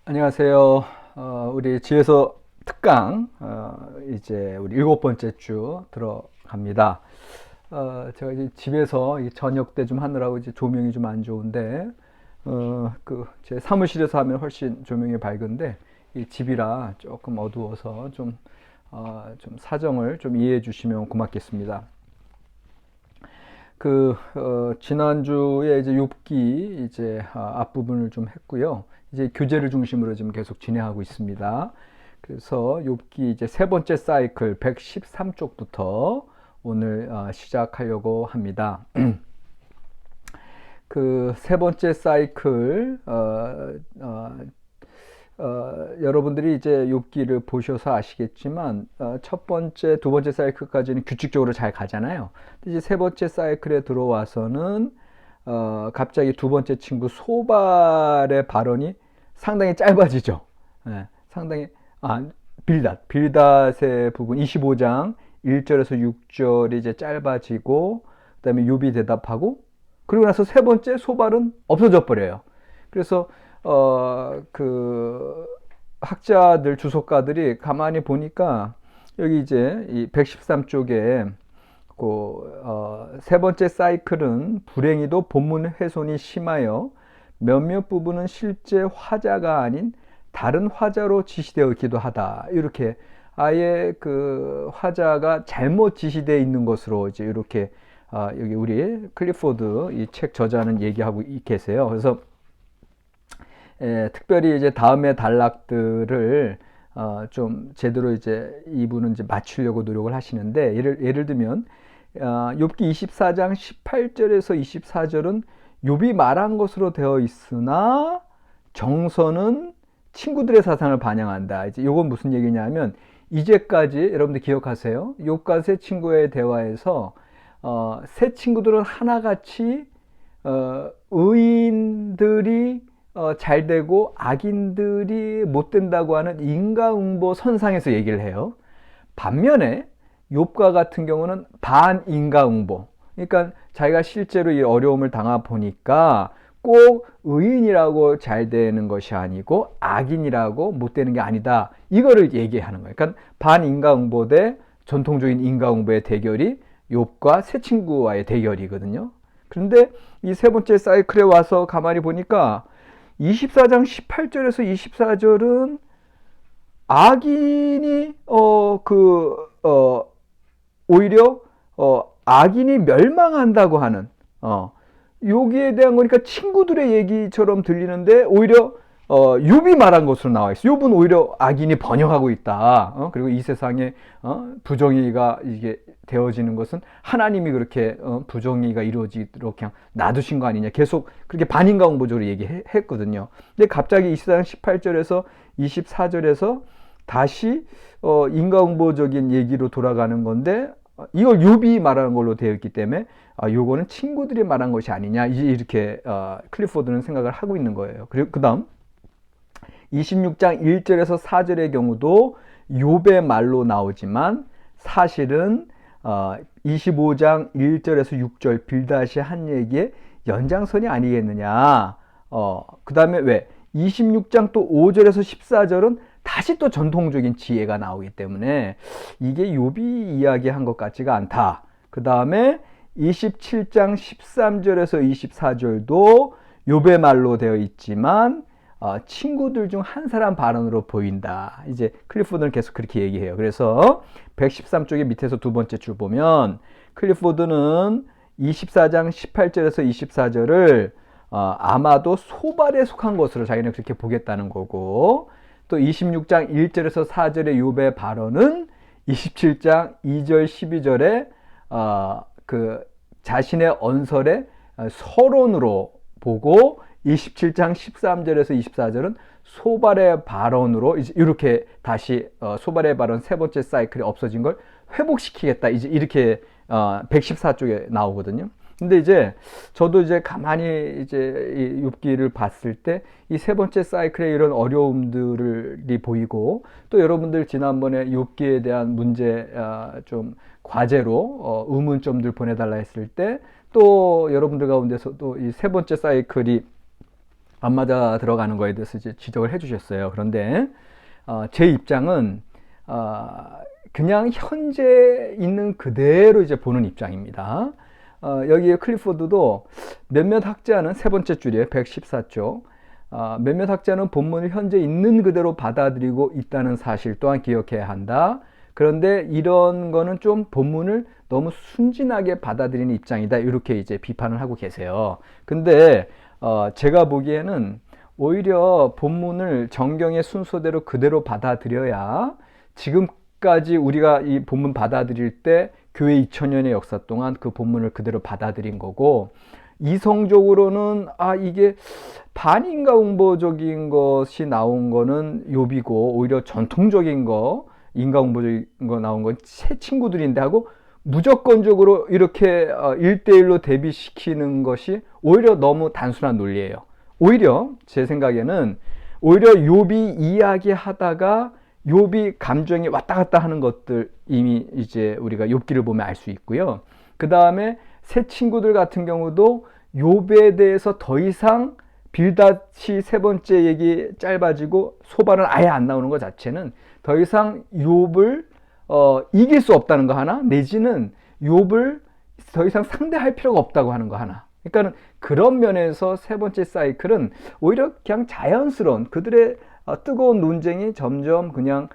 안녕하세요. 우리 지혜서 특강, 이제 우리 7번째 주 들어갑니다. 제가 이제 집에서 이 저녁 때 좀 하느라고 이제 조명이 좀 안 좋은데, 제 사무실에서 하면 훨씬 조명이 밝은데, 이 집이라 조금 어두워서 좀 사정을 좀 이해해 주시면 고맙겠습니다. 지난주에 이제 욥기 이제 앞부분을 좀 했고요. 이제 교재를 중심으로 지금 계속 진행하고 있습니다. 그래서 욥기 이제 세 번째 사이클 113쪽부터 오늘 시작하려고 합니다. 그 세 번째 사이클 여러분들이 이제 욥기를 보셔서 아시겠지만 첫 번째, 두 번째 사이클까지는 규칙적으로 잘 가잖아요. 이제 세 번째 사이클에 들어와서는 갑자기 두 번째 친구 소발의 발언이 상당히 짧아지죠. 예, 상당히 빌닷의 부분 25장 1절에서 6절이 이제 짧아지고 그다음에 욥이 대답하고 그리고 나서 세 번째 소발은 없어져 버려요. 그래서 학자들, 주석가들이 가만히 보니까 여기 이제 이 113쪽에 세 번째 사이클은 불행히도 본문 훼손이 심하여 몇몇 부분은 실제 화자가 아닌 다른 화자로 지시되어 있기도 하다. 이렇게 아예 그 화자가 잘못 지시되어 있는 것으로 이제 이렇게 여기 우리 클리포드 이 책 저자는 얘기하고 계세요. 그래서 특별히 이제 다음의 단락들을 좀 제대로 이제 이분은 이제 맞추려고 노력을 하시는데 예를 들면 욥기 24장 18절에서 24절은 욥이 말한 것으로 되어 있으나 정서는 친구들의 사상을 반영한다. 이제 이건 무슨 얘기냐면 이제까지 여러분들 기억하세요. 욥과 세 친구의 대화에서 세 친구들은 하나같이 의인들이 잘 되고 악인들이 못 된다고 하는 인과응보 선상에서 얘기를 해요. 반면에 욥과 같은 경우는 반인과응보. 그러니까 자기가 실제로 이 어려움을 당하 보니까 꼭 의인이라고 잘 되는 것이 아니고 악인이라고 못 되는 게 아니다. 이거를 얘기하는 거예요. 그러니까 반인과응보 대 전통적인 인과응보의 대결이 욥과 새 친구와의 대결이거든요. 그런데 이 세 번째 사이클에 와서 가만히 보니까 24장 18절에서 24절은 악인이 오히려 악인이 멸망한다고 하는 여기에 대한 거니까 친구들의 얘기처럼 들리는데 오히려 욥이 말한 것으로 나와 있어. 욥은 오히려 악인이 번영하고 있다. 그리고 이 세상에 부정의가 이게 되어지는 것은 하나님이 그렇게 부정의가 이루어지도록 그냥 놔두신 거 아니냐. 계속 그렇게 반인과응보적으로 얘기했거든요. 근데 갑자기 24장 18절에서 24절에서 다시 인과응보적인 얘기로 돌아가는 건데 이걸 욥이 말하는 걸로 되어 있기 때문에 요거는 친구들이 말한 것이 아니냐 이렇게 클리포드는 생각을 하고 있는 거예요. 그리고 그 다음 26장 1절에서 4절의 경우도 욥의 말로 나오지만 사실은 25장 1절에서 6절 빌닷이 한 얘기의 연장선이 아니겠느냐. 그 다음에 왜 26장 또 5절에서 14절은 다시 또 전통적인 지혜가 나오기 때문에 이게 욥이 이야기한 것 같지가 않다. 그 다음에 27장 13절에서 24절도 욥의 말로 되어 있지만 친구들 중 한 사람 발언으로 보인다. 이제 클리포드는 계속 그렇게 얘기해요. 그래서 113쪽의 밑에서 두 번째 줄 보면 클리포드는 24장 18절에서 24절을 아마도 소발에 속한 것으로 자기는 그렇게 보겠다는 거고 또 26장 1절에서 4절의 욥의 발언은 27장 2절 12절에 자신의 언설의 서론으로 보고 27장 13절에서 24절은 소발의 발언으로 이렇게 다시 소발의 발언 세 번째 사이클이 없어진 걸 회복시키겠다. 이제 이렇게 114쪽에 나오거든요. 근데 이제 저도 이제 가만히 이제 이 욥기를 봤을 때 이 세 번째 사이클의 이런 어려움들이 보이고 또 여러분들 지난번에 욥기에 대한 문제 좀 과제로 의문점들 보내달라 했을 때 또 여러분들 가운데서도 이 세 번째 사이클이 안 맞아 들어가는 거에 대해서 이제 지적을 해주셨어요. 그런데 제 입장은 그냥 현재 있는 그대로 이제 보는 입장입니다. 여기에 클리포드도 몇몇 학자는 세 번째 줄이에요. 114쪽. 몇몇 학자는 본문을 현재 있는 그대로 받아들이고 있다는 사실 또한 기억해야 한다. 그런데 이런 거는 좀 본문을 너무 순진하게 받아들이는 입장이다. 이렇게 이제 비판을 하고 계세요. 근데 제가 보기에는 오히려 본문을 정경의 순서대로 그대로 받아들여야 지금까지 우리가 이 본문 받아들일 때 교회 2000년의 역사 동안 그 본문을 그대로 받아들인 거고, 이성적으로는 이게 반인과응보적인 것이 나온 거는 욥이고, 오히려 전통적인 거, 인과응보적인 거 나온 건 새 친구들인데 하고 무조건적으로 이렇게 1대1로 대비시키는 것이 오히려 너무 단순한 논리예요. 오히려 제 생각에는 오히려 욥이 이야기하다가 욥이 감정이 왔다 갔다 하는 것들 이미 이제 우리가 욥기를 보면 알 수 있고요. 그 다음에 새 친구들 같은 경우도 욥에 대해서 더 이상 빌닷이 세 번째 얘기 짧아지고 소발은 아예 안 나오는 것 자체는 더 이상 욥을 이길 수 없다는 거 하나, 내지는 욥을 더 이상 상대할 필요가 없다고 하는 거 하나. 그러니까 그런 면에서 세 번째 사이클은 오히려 그냥 자연스러운 그들의 뜨거운 논쟁이 점점 그냥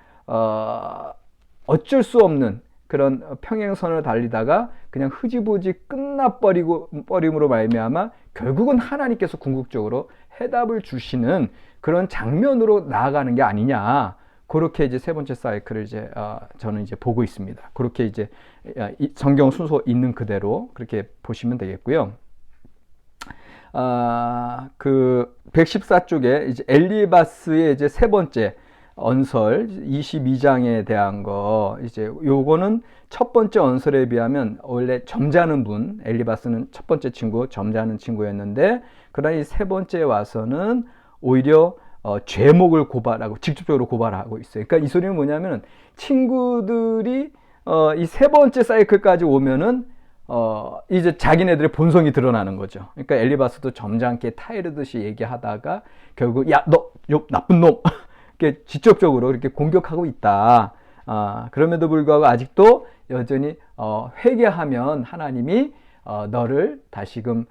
어쩔 수 없는 그런 평행선을 달리다가 그냥 흐지부지 끝나버림으로 말미암아 결국은 하나님께서 궁극적으로 해답을 주시는 그런 장면으로 나아가는 게 아니냐. 그렇게 이제 세 번째 사이클을 이제 저는 이제 보고 있습니다. 그렇게 이제 성경 순서 있는 그대로 그렇게 보시면 되겠고요. 그 114쪽에 이제 엘리바스의 이제 세 번째 언설 22장에 대한 거, 이제 요거는 첫 번째 언설에 비하면 원래 점잖은 분, 엘리바스는 첫 번째 친구, 점잖은 친구였는데, 그러나 이 세 번째에 와서는 오히려 죄목을 고발하고 직접적으로 고발하고 있어요. 그러니까 이 소리는 뭐냐면 친구들이 이 세 번째 사이클까지 오면은 이제 자기네들의 본성이 드러나는 거죠. 그러니까 엘리바스도 점잖게 타이르듯이 얘기하다가 결국 야, 너 나쁜 놈 이렇게 직접적으로 이렇게 공격하고 있다. 그럼에도 불구하고 아직도 여전히 회개하면 하나님이 너를 다시금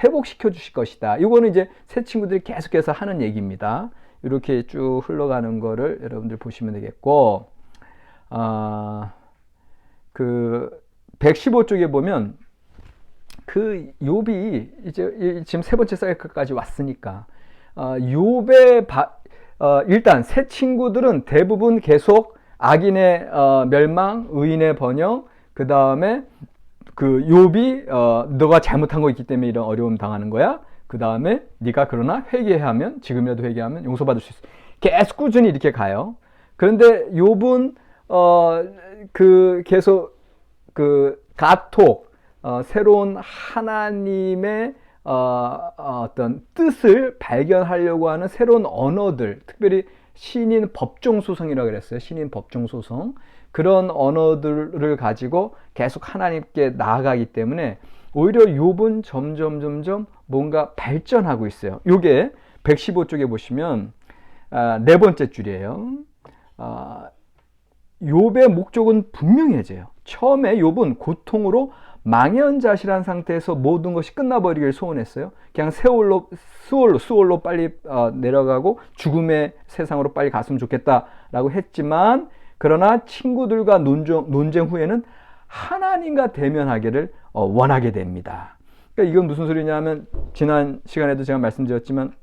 회복시켜 주실 것이다. 이거는 이제 새 친구들이 계속해서 하는 얘기입니다. 이렇게 쭉 흘러가는 거를 여러분들 보시면 되겠고, 그 115쪽에 보면 그 욥이 이제 지금 세 번째 사이클까지 왔으니까 욥의 일단 새 친구들은 대부분 계속 악인의 멸망, 의인의 번영, 그 다음에 그 욥이 너가 잘못한 거 있기 때문에 이런 어려움 당하는 거야. 그 다음에 네가 그러나 회개하면, 지금이라도 회개하면 용서받을 수 있어. 계속 꾸준히 이렇게 가요. 그런데 욥은 그 계속 그 가톡, 새로운 하나님의 어떤 뜻을 발견하려고 하는 새로운 언어들, 특별히 신인 법정소송이라고 그랬어요. 신인 법정소송. 그런 언어들을 가지고 계속 하나님께 나아가기 때문에 오히려 욥은 점점 뭔가 발전하고 있어요. 요게 115쪽에 보시면 네 번째 줄이에요. 욥의 목적은 분명해져요. 처음에 욥은 고통으로 망연자실한 상태에서 모든 것이 끝나버리길 소원했어요. 그냥 수월로 빨리 내려가고 죽음의 세상으로 빨리 갔으면 좋겠다라고 했지만, 그러나 친구들과 논쟁 후에는 하나님과 대면하기를 원하게 됩니다. 그러니까 이건 무슨 소리냐면, 지난 시간에도 제가 말씀드렸지만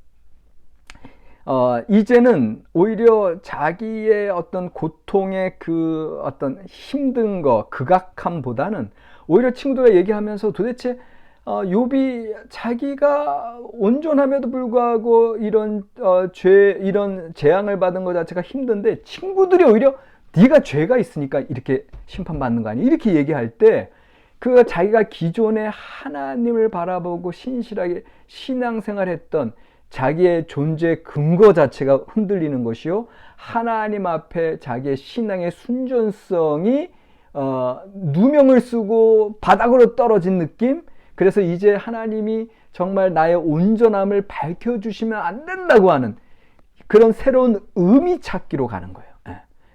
이제는 오히려 자기의 어떤 고통의 그 어떤 힘든 거, 극악함보다는 오히려 친구들과 얘기하면서 도대체 욥이 자기가 온전함에도 불구하고 이런 이런 재앙을 받은 것 자체가 힘든데 친구들이 오히려 네가 죄가 있으니까 이렇게 심판받는 거 아니야? 이렇게 얘기할 때 그가 자기가 기존에 하나님을 바라보고 신실하게 신앙생활했던 자기의 존재 근거 자체가 흔들리는 것이요, 하나님 앞에 자기의 신앙의 순전성이 누명을 쓰고 바닥으로 떨어진 느낌, 그래서 이제 하나님이 정말 나의 온전함을 밝혀주시면 안 된다고 하는 그런 새로운 의미 찾기로 가는 거예요.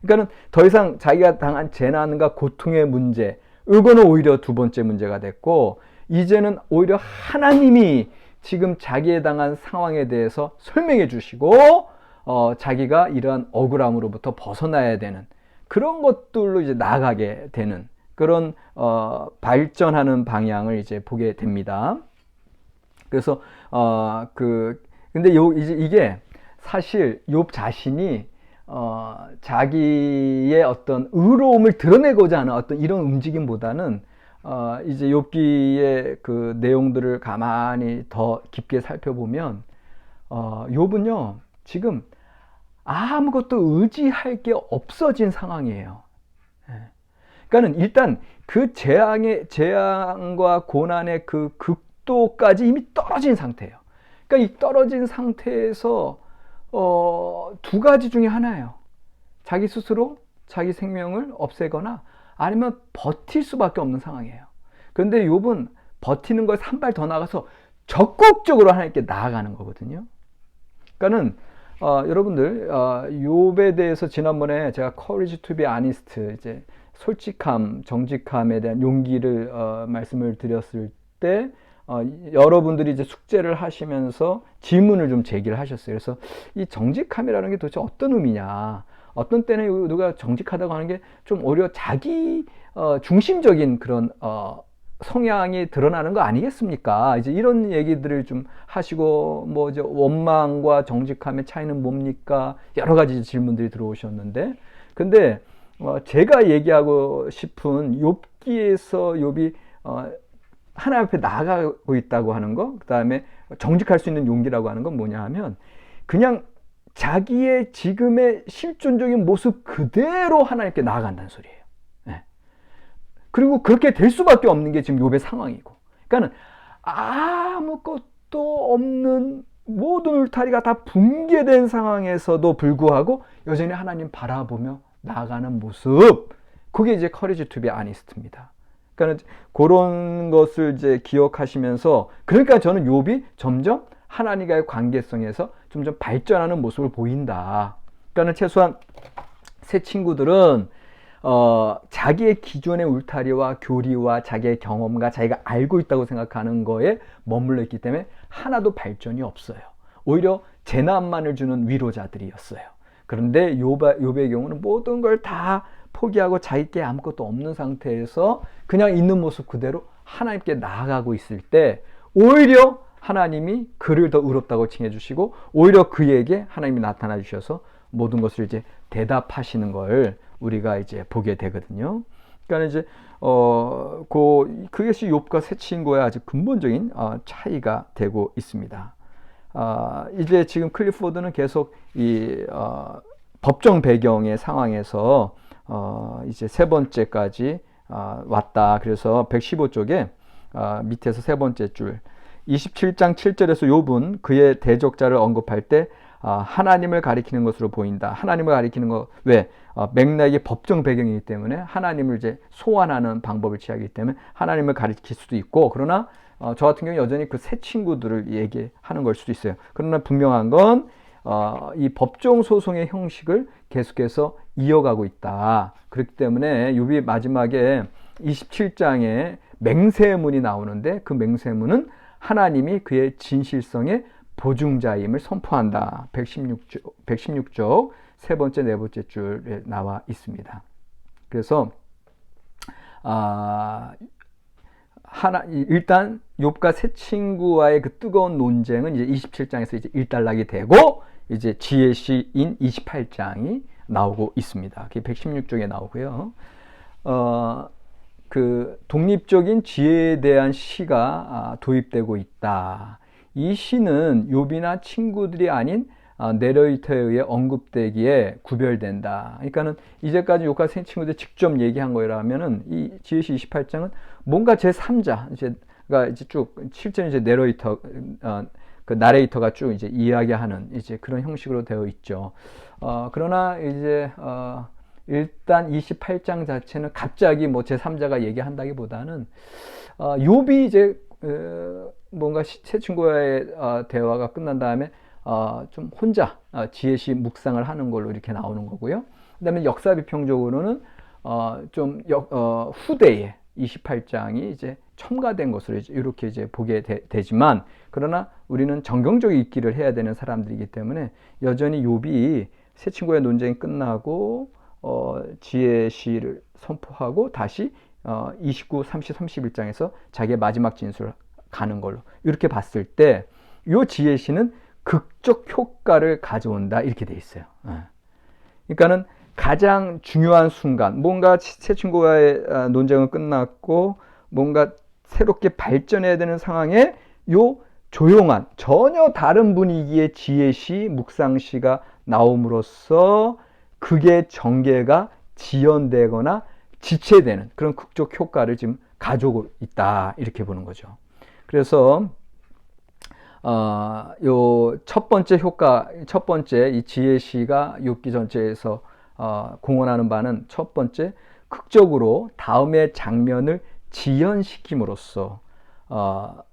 그러니까 더 이상 자기가 당한 재난과 고통의 문제, 이거는 오히려 두 번째 문제가 됐고, 이제는 오히려 하나님이 지금 자기에 당한 상황에 대해서 설명해 주시고, 자기가 이러한 억울함으로부터 벗어나야 되는 그런 것들로 이제 나아가게 되는 그런 발전하는 방향을 이제 보게 됩니다. 그래서 근데 이제 이게 사실 욥 자신이 자기의 어떤 의로움을 드러내고자 하는 어떤 이런 움직임보다는 이제 욥기의 그 내용들을 가만히 더 깊게 살펴보면 욥은요 지금 아무것도 의지할 게 없어진 상황이에요. 그러니까는 일단 그 재앙과 고난의 그 극도까지 이미 떨어진 상태예요. 그러니까 이 떨어진 상태에서 두 가지 중에 하나예요. 자기 스스로 자기 생명을 없애거나 아니면 버틸 수밖에 없는 상황이에요. 그런데 욥은 버티는 걸 한 발 더 나가서 적극적으로 하나님께 나아가는 거거든요. 그러니까는 여러분들 욥에 대해서 지난번에 제가 courage to be honest, 이제 솔직함, 정직함에 대한 용기를 말씀을 드렸을 때 여러분들이 이제 숙제를 하시면서 질문을 좀 제기를 하셨어요. 그래서 이 정직함이라는 게 도대체 어떤 의미냐? 어떤 때는 누가 정직하다고 하는 게 좀 오히려 자기 중심적인 그런 성향이 드러나는 거 아니겠습니까? 이제 이런 얘기들을 좀 하시고, 뭐 이제 원망과 정직함의 차이는 뭡니까? 여러 가지 질문들이 들어오셨는데, 근데 제가 얘기하고 싶은 욥기에서 욥이 하나님 앞에 나아가고 있다고 하는 거, 그 다음에 정직할 수 있는 용기라고 하는 건 뭐냐 하면, 그냥 자기의 지금의 실존적인 모습 그대로 하나님께 나아간다는 소리예요. 네. 그리고 그렇게 될 수밖에 없는 게 지금 욥의 상황이고, 그러니까는 아무것도 없는 모든 울타리가 다 붕괴된 상황에서도 불구하고 여전히 하나님 바라보며 나아가는 모습, 그게 이제 courage to be honest입니다. 그러니까 그런 것을 이제 기억하시면서, 그러니까 저는 욥이 점점 하나님과의 관계성에서 점점 발전하는 모습을 보인다. 그러니까 최소한 새 친구들은 자기의 기존의 울타리와 교리와 자기의 경험과 자기가 알고 있다고 생각하는 거에 머물러 있기 때문에 하나도 발전이 없어요. 오히려 재난만을 주는 위로자들이었어요. 그런데 욥의 경우는 모든 걸 다 포기하고 자기께 아무것도 없는 상태에서 그냥 있는 모습 그대로 하나님께 나아가고 있을 때 오히려 하나님이 그를 더 의롭다고 칭해 주시고, 오히려 그에게 하나님이 나타나 주셔서 모든 것을 이제 대답하시는 걸 우리가 이제 보게 되거든요. 그러니까 이제 그것이 욥과 새 친구의 아주 근본적인 차이가 되고 있습니다. 이제 지금 클리포드는 계속 이 법정 배경의 상황에서 이제 세 번째까지 왔다. 그래서 115쪽에 밑에서 세 번째 줄 27장 7절에서 욥은 그의 대적자를 언급할 때 하나님을 가리키는 것으로 보인다. 하나님을 가리키는 거 왜? 맥락이 법정 배경이기 때문에 하나님을 이제 소환하는 방법을 취하기 때문에 하나님을 가리킬 수도 있고, 그러나 저 같은 경우 여전히 그 새 친구들을 얘기하는 걸 수도 있어요. 그러나 분명한 건 이 법정 소송의 형식을 계속해서 이어가고 있다. 그렇기 때문에 욥이 마지막에 27장에 맹세문이 나오는데, 그 맹세문은 하나님이 그의 진실성의 보증자임을 선포한다. 116쪽 세 번째, 네 번째 줄에 나와 있습니다. 그래서 일단 욥과 새 친구와의 그 뜨거운 논쟁은 이제 27장에서 이제 일단락이 되고, 이제 지혜 시인 28장이 나오고 있습니다. 그게 116쪽에 나오고요. 그 독립적인 지혜에 대한 시가 도입되고 있다. 이 시는 욥이나 친구들이 아닌 내러이터에 의해 언급되기에 구별된다. 그러니까는 이제까지 욥과 새 친구들이 직접 얘기한 거라면은 이 지혜시 28장은 뭔가 제3자, 이제가 이제 쭉 실제로 이제 내러이터, 그 나레이터가 쭉 이제 이야기하는 이제 그런 형식으로 되어 있죠. 그러나 이제 일단 28장 자체는 갑자기 뭐 제3자가 얘기한다기보다는 욥이 이제 뭔가 새 친구와의 대화가 끝난 다음에 좀 혼자 지혜시 묵상을 하는 걸로 이렇게 나오는 거고요. 그다음에 역사 비평적으로는 좀 후대에 28장이 이제 첨가된 것으로 이렇게 이제 보게 되지만, 그러나 우리는 정경적인 읽기를 해야 되는 사람들이기 때문에 여전히 욥이 새 친구의 논쟁이 끝나고 지혜시를 선포하고 다시 29, 30, 31장에서 자기의 마지막 진술을 가는 걸로 이렇게 봤을 때 이 지혜시는 극적 효과를 가져온다 이렇게 돼 있어요. 그러니까는 가장 중요한 순간, 뭔가 새 친구와의 논쟁은 끝났고 뭔가 새롭게 발전해야 되는 상황에 요 조용한 전혀 다른 분위기의 지혜시, 묵상시가 나옴으로써 극의 전개가 지연되거나 지체되는 그런 극적 효과를 지금 가져오고 있다 이렇게 보는 거죠. 그래서 요 첫 번째 효과, 첫 번째 이 지혜시가 욥기 전체에서 공언하는 바는 첫 번째, 극적으로 다음의 장면을 지연시킴으로써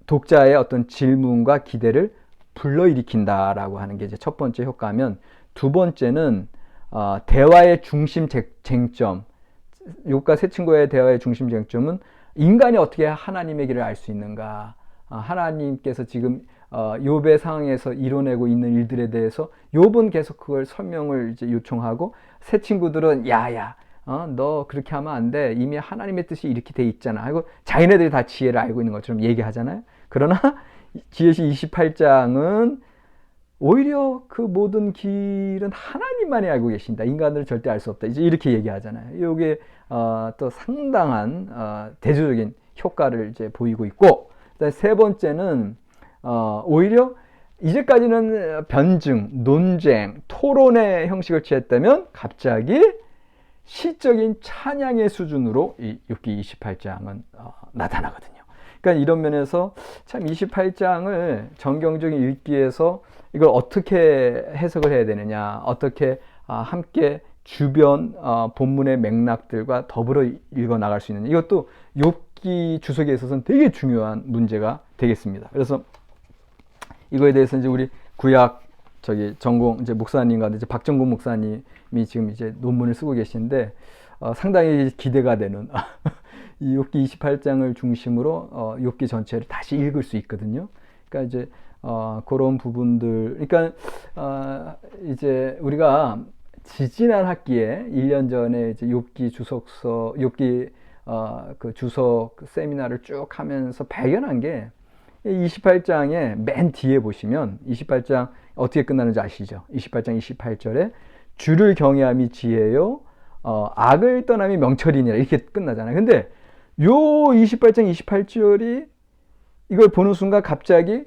독자의 어떤 질문과 기대를 불러일으킨다라고 하는 게 이제 첫 번째 효과면, 두 번째는 대화의 중심 쟁점, 욥과 새 친구의 대화의 중심 쟁점은 인간이 어떻게 하나님의 길을 알 수 있는가, 하나님께서 지금 욥의 상황에서 이뤄내고 있는 일들에 대해서 욥은 계속 그걸 설명을 이제 요청하고, 새 친구들은 야야 너 그렇게 하면 안 돼, 이미 하나님의 뜻이 이렇게 돼 있잖아 하고 자기네들이 다 지혜를 알고 있는 것처럼 얘기하잖아요. 그러나 지혜시 28장은 오히려 그 모든 길은 하나님만이 알고 계신다, 인간들은 절대 알 수 없다, 이제 이렇게 얘기하잖아요. 이게 또 상당한 대조적인 효과를 이제 보이고 있고, 세 번째는 오히려 이제까지는 변증, 논쟁, 토론의 형식을 취했다면 갑자기 시적인 찬양의 수준으로 이 욥기 28장은 나타나거든요. 그러니까 이런 면에서 참 28장을 정경적인 읽기에서 이걸 어떻게 해석을 해야 되느냐, 어떻게 함께 주변 본문의 맥락들과 더불어 읽어 나갈 수 있는, 이것도 욥기 주석에 있어서는 되게 중요한 문제가 되겠습니다. 그래서 이거에 대해서 이제 우리 구약 전공 이제 목사님과 이제 박정곤 목사님이 지금 이제 논문을 쓰고 계신데 상당히 기대가 되는 이 욥기 28장을 중심으로 욥기 전체를 다시 읽을 수 있거든요. 그러니까 이제 그런 부분들, 그러니까 이제 우리가 지지난 학기에 1년 전에 이제 욥기 주석서, 욥기 그 주석 세미나를 쭉 하면서 발견한 게, 28장의 맨 뒤에 보시면 28장 어떻게 끝나는지 아시죠? 28장 28절에 주를 경외함이 지혜요 악을 떠남이 명철이니라 이렇게 끝나잖아요. 근데 요 28장 28절이 이걸 보는 순간 갑자기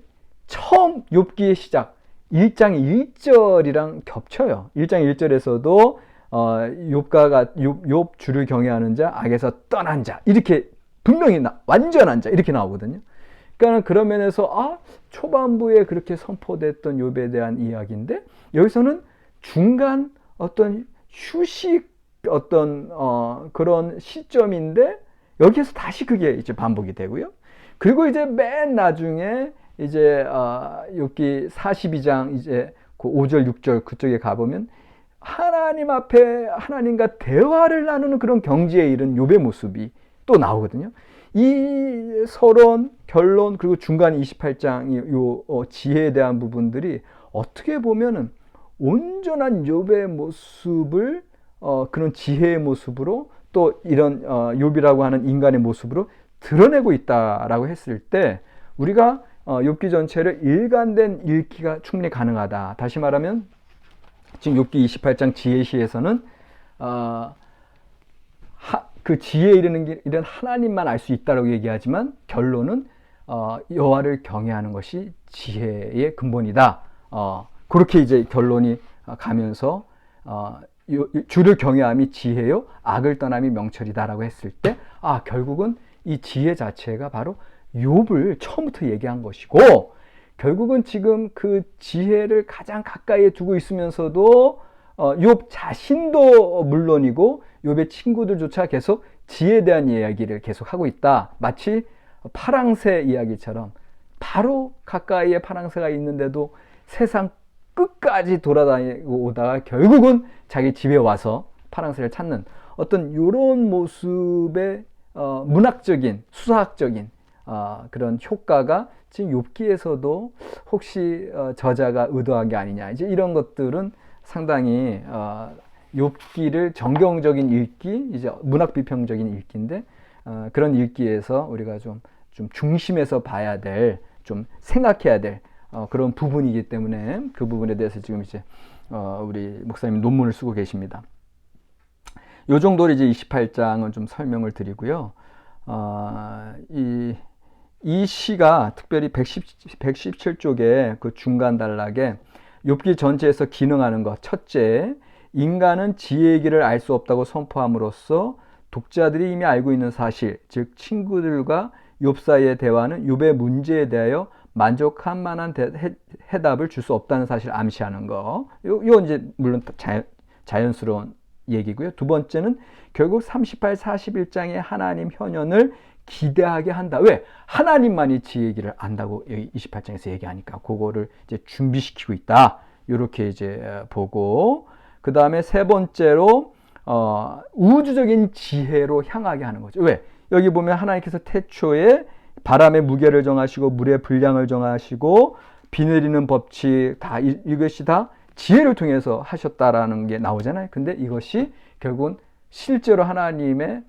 처음 욥기의 시작 1장 1절이랑 겹쳐요. 1장 1절에서도 욥 주를 경외하는 자, 악에서 떠난 자, 이렇게 분명히 완전한 자 이렇게 나오거든요. 그러니까 그런 면에서 초반부에 그렇게 선포됐던 욥에 대한 이야기인데, 여기서는 중간 어떤 휴식 어떤 그런 시점인데 여기에서 다시 그게 이제 반복이 되고요. 그리고 이제 맨 나중에 이제 욥기 42장 이제 그 5절 6절 그쪽에 가보면 하나님 앞에 하나님과 대화를 나누는 그런 경지에 이른 욥의 모습이 또 나오거든요. 이 서론, 결론, 그리고 중간 28장 요 지혜에 대한 부분들이 어떻게 보면은 온전한 욥의 모습을 그런 지혜의 모습으로 또 이런 욥이라고 하는 인간의 모습으로 드러내고 있다라고 했을 때 우리가 욥기 전체를 일관된 읽기가 충분히 가능하다. 다시 말하면 지금 욥기 28장 지혜시에서는 그 지혜에 이르는 길은 하나님만 알 수 있다라고 얘기하지만 결론은 여호와를 경외하는 것이 지혜의 근본이다. 그렇게 이제 결론이 가면서 주를 경외함이 지혜요 악을 떠남이 명철이다라고 했을 때 결국은 이 지혜 자체가 바로 욥을 처음부터 얘기한 것이고, 결국은 지금 그 지혜를 가장 가까이에 두고 있으면서도 욥 자신도 물론이고 욥의 친구들조차 계속 지혜에 대한 이야기를 계속 하고 있다. 마치 파랑새 이야기처럼 바로 가까이에 파랑새가 있는데도 세상 끝까지 돌아다니고 오다가 결국은 자기 집에 와서 파랑새를 찾는 어떤 이런 모습의 문학적인 수사학적인 그런 효과가 지금 욥기에서도 혹시 저자가 의도한 게 아니냐, 이제 이런 것들은 상당히 욥기를 정경적인 읽기, 이제 문학 비평적인 읽기인데 그런 읽기에서 우리가 좀 중심에서 봐야 될, 좀 생각해야 될 그런 부분이기 때문에 그 부분에 대해서 지금 이제 우리 목사님 논문을 쓰고 계십니다. 요 정도로 이제 28장은 좀 설명을 드리고요. 이 시가 특별히 117쪽에 그 중간 단락에 욥기 전체에서 기능하는 것, 첫째, 인간은 지혜의 길을 알 수 없다고 선포함으로써 독자들이 이미 알고 있는 사실, 즉 친구들과 욥 사이의 대화는 욥의 문제에 대하여 만족할 만한 해답을 줄 수 없다는 사실을 암시하는 거. 요 이제 물론 자연스러운 얘기고요. 두 번째는 결국 38, 41장의 하나님 현현을 기대하게 한다. 왜? 하나님만이 지혜의 길을 안다고 28장에서 얘기하니까 그거를 이제 준비시키고 있다. 이렇게 이제 보고, 그 다음에 세 번째로 우주적인 지혜로 향하게 하는 거죠. 왜? 여기 보면 하나님께서 태초에 바람의 무게를 정하시고 물의 분량을 정하시고 비 내리는 법칙, 다 이것이 다 지혜를 통해서 하셨다라는 게 나오잖아요. 근데 이것이 결국은 실제로 하나님의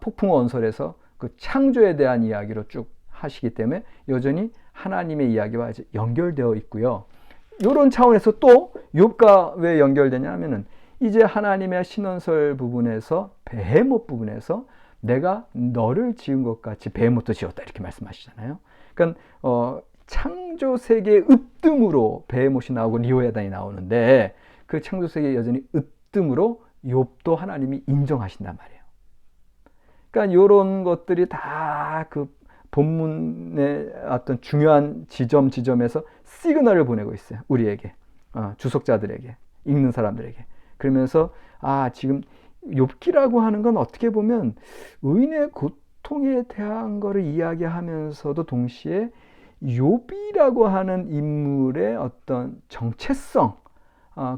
폭풍 원설에서 그 창조에 대한 이야기로 쭉 하시기 때문에 여전히 하나님의 이야기와 이제 연결되어 있고요. 이런 차원에서 또 욥과 왜 연결되냐 하면은 이제 하나님의 신원설 부분에서 베헤못 부분에서 내가 너를 지은 것 같이 베헤못도 지었다 이렇게 말씀하시잖아요. 그러니까 창조 세계의 으뜸으로 베헤못이 나오고 리오야단이 나오는데 그 창조 세계의 여전히 으뜸으로 욥도 하나님이 인정하신단 말이에요. 그러니까 이런 것들이 다 그 본문의 어떤 중요한 지점에서 시그널을 보내고 있어요. 우리에게, 주석자들에게, 읽는 사람들에게. 그러면서 지금 욥기라고 하는 건 어떻게 보면 의인의 고통에 대한 거를 이야기하면서도 동시에 욥이라고 하는 인물의 어떤 정체성,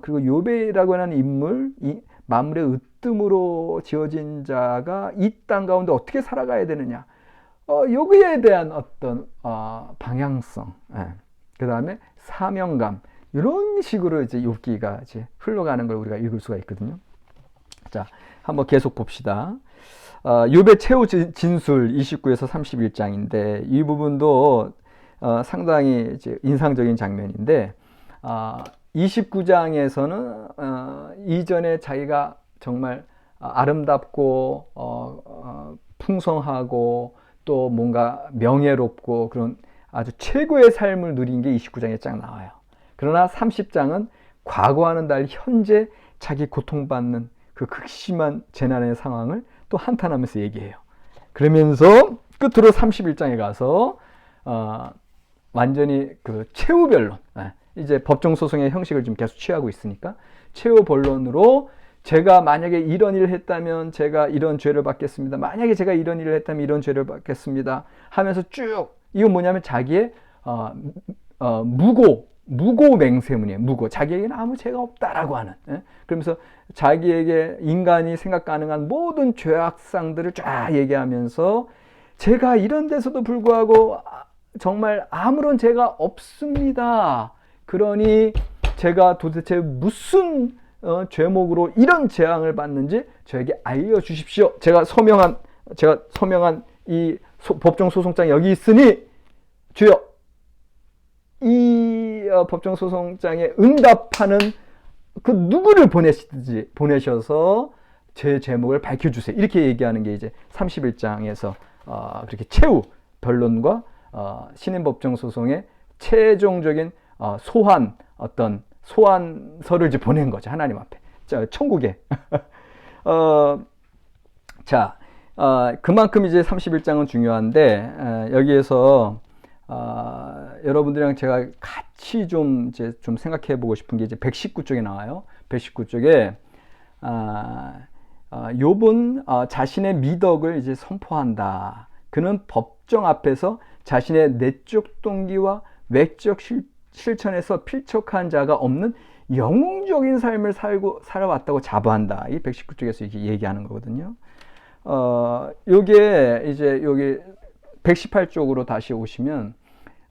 그리고 욥이라고 하는 인물, 이 만물의 으뜸으로 지어진 자가 이 땅 가운데 어떻게 살아가야 되느냐, 여기에 대한 어떤 방향성, 그 다음에 사명감, 이런 식으로 이제 욥기가 이제 흘러가는 걸 우리가 읽을 수가 있거든요. 자, 한번 계속 봅시다. 욥의 최후 진술 29에서 31장인데 이 부분도 상당히 이제 인상적인 장면인데 29장에서는 이전에 자기가 정말 아름답고 풍성하고 또 뭔가 명예롭고 그런 아주 최고의 삶을 누린 게 29장에 쫙 나와요. 그러나 30장은 과거와는 달리 현재 자기 고통받는 그 극심한 재난의 상황을 또 한탄하면서 얘기해요. 그러면서 끝으로 31장에 가서 완전히 그 최후 변론, 이제 법정 소송의 형식을 좀 계속 취하고 있으니까 최후 변론으로 제가 만약에 이런 일을 했다면 제가 이런 죄를 받겠습니다. 만약에 제가 이런 일을 했다면 이런 죄를 받겠습니다. 하면서 쭉, 이건 뭐냐면 자기의 무고 맹세문이에요. 무고. 자기에게는 아무 죄가 없다라고 하는. 그러면서 자기에게 인간이 생각 가능한 모든 죄악상들을 쫙 얘기하면서 제가 이런 데서도 불구하고 정말 아무런 죄가 없습니다. 그러니 제가 도대체 무슨 죄목으로 이런 재앙을 받는지 저에게 알려주십시오. 제가 서명한 이 법정 소송장 여기 있으니 주여 이 법정 소송장에 응답하는 그 누구를 보내셔서 제 제목을 밝혀주세요. 이렇게 얘기하는 게 이제 31장에서 그렇게 최후 변론과 신임 법정 소송의 최종적인 소환서를 이제 보낸 거죠. 하나님 앞에. 자, 천국에. 그만큼 이제 31장은 중요한데, 여기에서, 여러분들이랑 제가 같이 좀 생각해 보고 싶은 게 이제 119쪽에 나와요. 119쪽에, 욥은 자신의 미덕을 이제 선포한다. 그는 법정 앞에서 자신의 내적 동기와 외적 실천에서 필적한 자가 없는 영웅적인 삶을 살아왔다고 자부한다. 이 119쪽에서 이렇게 얘기하는 거거든요. 요게 이제 여기 118쪽으로 다시 오시면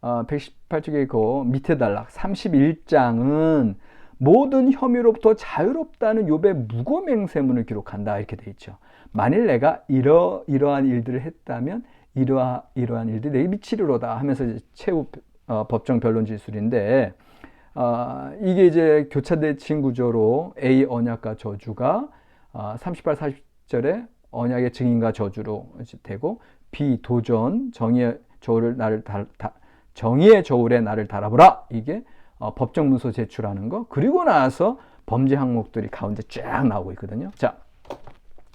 118쪽에 그 밑에 단락 31장은 모든 혐의로부터 자유롭다는 욥의 무고맹세문을 기록한다 이렇게 돼 있죠. 만일 내가 이러한 일들을 했다면 이러한 일들이 내게 미치리로다 하면서 이제 최후 법정 변론 진술인데 이게 이제 교차대칭 구조로 A 언약과 저주가 38, 40절에 언약의 증인과 저주로 되고 B 도전 정의의 저울에 나를 달아보라 이게 법정 문서 제출하는 거 그리고 나서 범죄 항목들이 가운데 쫙 나오고 있거든요. 자,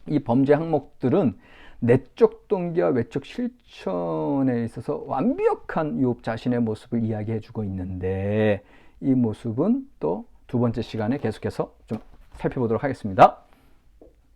이 범죄 항목들은 내적 동기와 외적 실천에 있어서 완벽한 욥 자신의 모습을 이야기해 주고 있는데 이 모습은 또 두 번째 시간에 계속해서 좀 살펴보도록 하겠습니다.